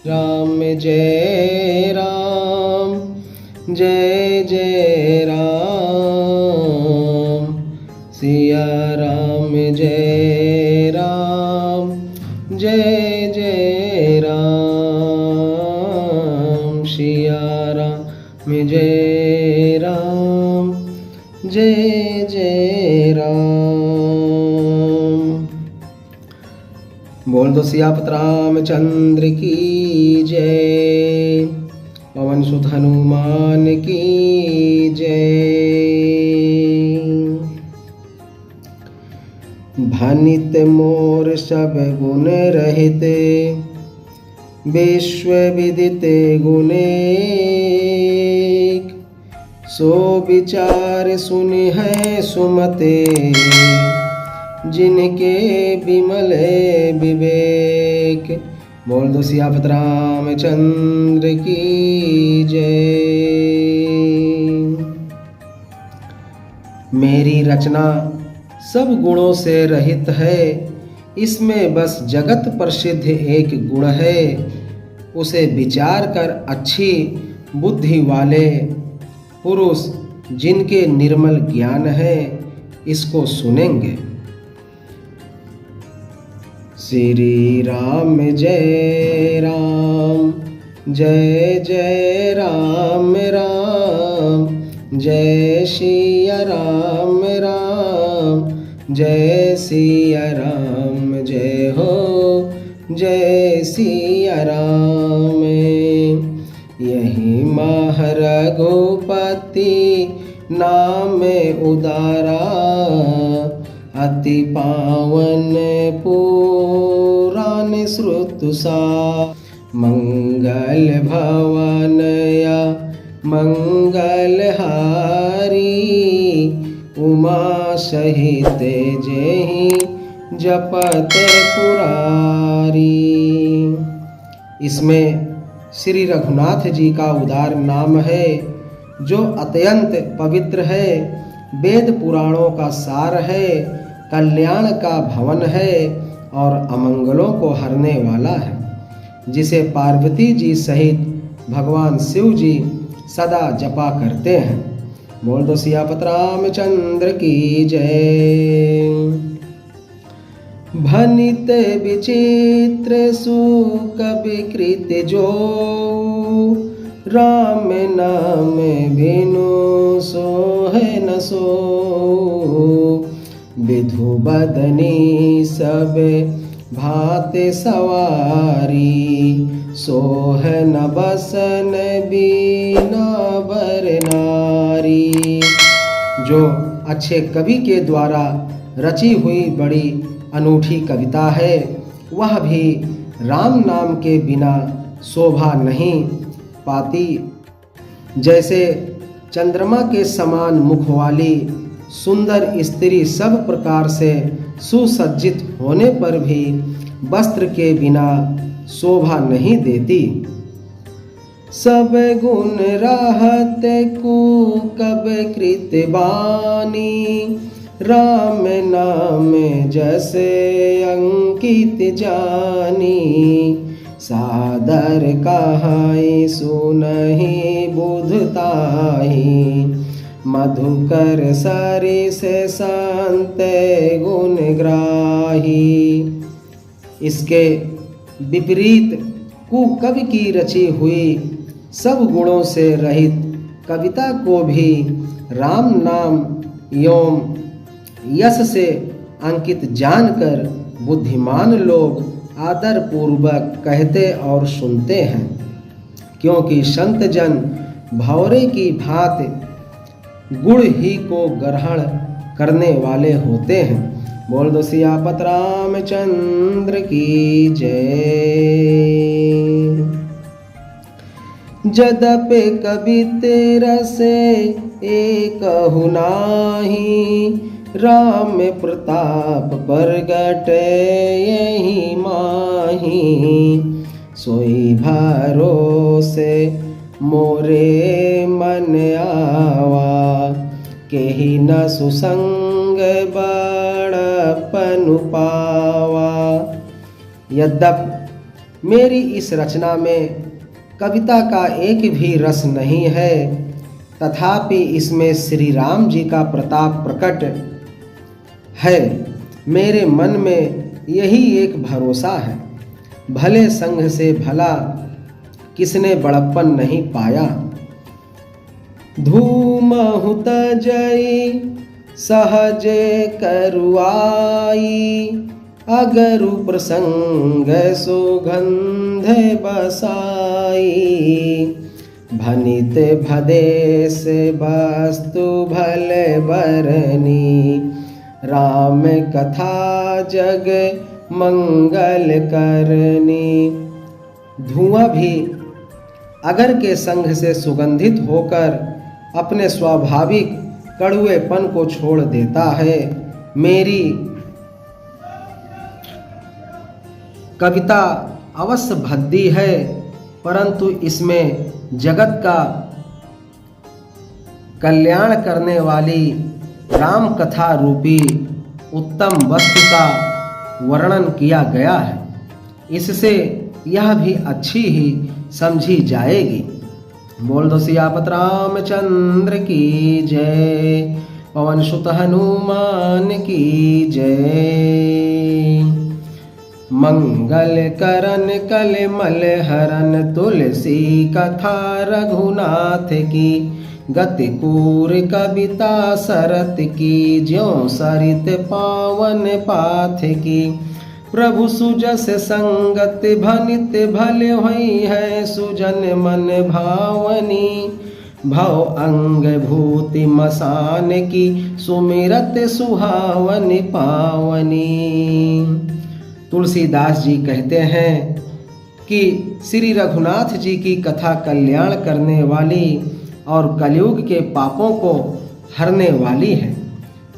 राम जय राम जय जय राम सिया राम जय राम जय जय राम सिया राम जय राम जय जय राम। बोल दो सियापत रामचंद्र की जय, पवन सुत हनुमान की जय। भनित मोर सब गुण रहित, विश्व विदित गुणेक। सो विचार सुनि है सुमते, जिनके विमल विवेक। बोल दो सियापत रामचंद्र की जय। मेरी रचना सब गुणों से रहित है, इसमें बस जगत प्रसिद्ध एक गुण है। उसे विचार कर अच्छी बुद्धि वाले पुरुष, जिनके निर्मल ज्ञान है, इसको सुनेंगे। श्री राम जय राम जय जय राम राम जय सिया राम राम जय सिया राम जय हो जय सिया राम। यही माह रघुपति नाम उदारा, अति पावन पुराण श्रुतु सा। मंगल भवनया मंगलहारी, उमा सहित जेहि जपत पुरारी। इसमें श्री रघुनाथ जी का उदार नाम है, जो अत्यंत पवित्र है, वेद पुराणों का सार है, कल्याण का भवन है और अमंगलों को हरने वाला है, जिसे पार्वती जी सहित भगवान शिव जी सदा जपा करते हैं। बोल दो सियापत रामचंद्र की जय। भनित विचित्र सुकविकृत जो, राम नाम बिनु सोहै न सो। विधु बदनी सब भाते सवारी, सोहन बसन बीना बर नारी। जो अच्छे कवि के द्वारा रची हुई बड़ी अनूठी कविता है, वह भी राम नाम के बिना शोभा नहीं पाती। जैसे चंद्रमा के समान मुख वाली सुंदर स्त्री सब प्रकार से सुसज्जित होने पर भी वस्त्र के बिना शोभा नहीं देती। सब गुण रहत कुकब कृत बानी, राम नाम जैसे अंकित जानी। सादर कहाई सुनहि बुधताही, मधुकर सरिस संत गुण ग्राही। इसके विपरीत कुकवि की रची हुई सब गुणों से रहित कविता को भी राम नाम एवं यश से अंकित जानकर बुद्धिमान लोग आदर पूर्वक कहते और सुनते हैं, क्योंकि संत जन भौरे की भांति गुण ही को ग्रहण करने वाले होते हैं। बोल दो सियापत रामचंद्र की जय। जदपि कवि तेरा से एक नाही, राम प्रताप प्रगट यही माही। सोई भरोसे मोरे मन आवा, केहि न सुसंग बड़पनु पावा। यद्यप मेरी इस रचना में कविता का एक भी रस नहीं है, तथापि इसमें श्री राम जी का प्रताप प्रकट है। मेरे मन में यही एक भरोसा है, भले संग से भला किसने बड़प्पन नहीं पाया। धूमहुत जय सहजे करुआई, अगरु प्रसंग सुगंध बसाई। भनित भदेश वस्तु भले बरनी, राम कथा जग मंगल करनी। धुआं भी अगर के संग से सुगंधित होकर अपने स्वाभाविक कड़ुएपन को छोड़ देता है। मेरी कविता अवश्य भद्दी है, परंतु इसमें जगत का कल्याण करने वाली राम कथा रूपी उत्तम वस्तु का वर्णन किया गया है। इससे यह भी अच्छी ही समझी जाएगी। बोल दो सियापत रामचंद्र की जय, पवन सुत हनुमान की जय। मंगल करन कलमल हरन, तुलसी कथा रघुनाथ की। गति कूर कविता सरत की, ज्यों सरित पावन पाथ की। प्रभु सुजस संगत भनित भले हुई है, सुजन मन भावनी। भव अंग भूति मसान की, सुमिरत सुहावन पावनी। तुलसीदास जी कहते हैं कि श्री रघुनाथ जी की कथा कल्याण करने वाली और कलयुग के पापों को हरने वाली है।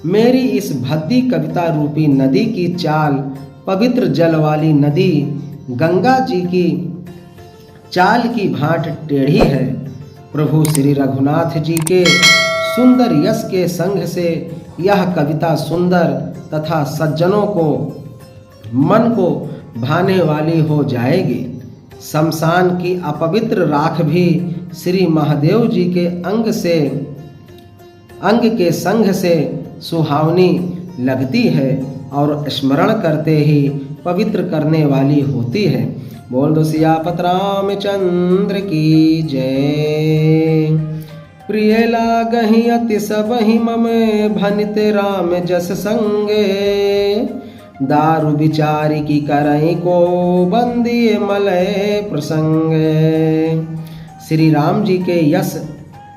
मेरी इस भद्दी कविता रूपी नदी की चाल पवित्र जल वाली नदी गंगा जी की चाल की भांट टेढ़ी है। प्रभु श्री रघुनाथ जी के सुंदर यश के संग से यह कविता सुंदर तथा सज्जनों को मन को भाने वाली हो जाएगी। शमशान की अपवित्र राख भी श्री महादेव जी के अंग के संग से सुहावनी लगती है और स्मरण करते ही पवित्र करने वाली होती है। बोल दो सियापत रामचंद्र की जय। प्रिय लागहि अति सबहि मम, भनित राम जस संगे। दारु विचारी की करई को, बंदिए मलय प्रसंग। श्री राम जी के यश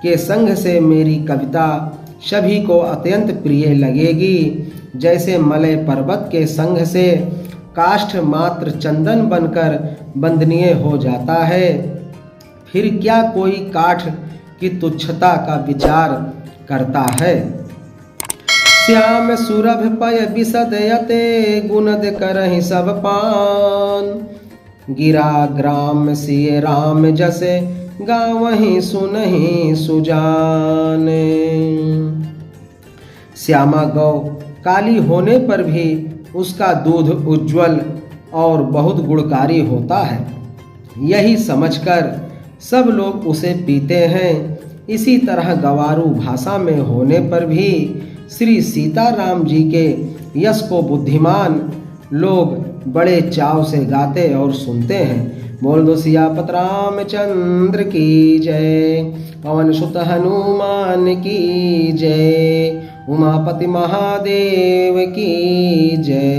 के संग से मेरी कविता सभी को अत्यंत प्रिय लगेगी। जैसे मलय पर्वत के संग से काष्ठ मात्र चंदन बनकर बंदनीय हो जाता है, फिर क्या कोई काठ की तुच्छता का विचार करता है। श्याम सुरभ पय बिसद यते, गुणद करहि सब पान। गिरा ग्राम सिय राम जसे, गावहि सुनहि सुजान। श्यामा गौ काली होने पर भी उसका दूध उज्जवल और बहुत गुणकारी होता है, यही समझकर सब लोग उसे पीते हैं। इसी तरह गवारू भाषा में होने पर भी श्री सीताराम जी के यश को बुद्धिमान लोग बड़े चाव से गाते और सुनते हैं। बोल दो सियापत रामचंद्र की जय, पवन सुत हनुमान की जय, उमापति महादेव की जय।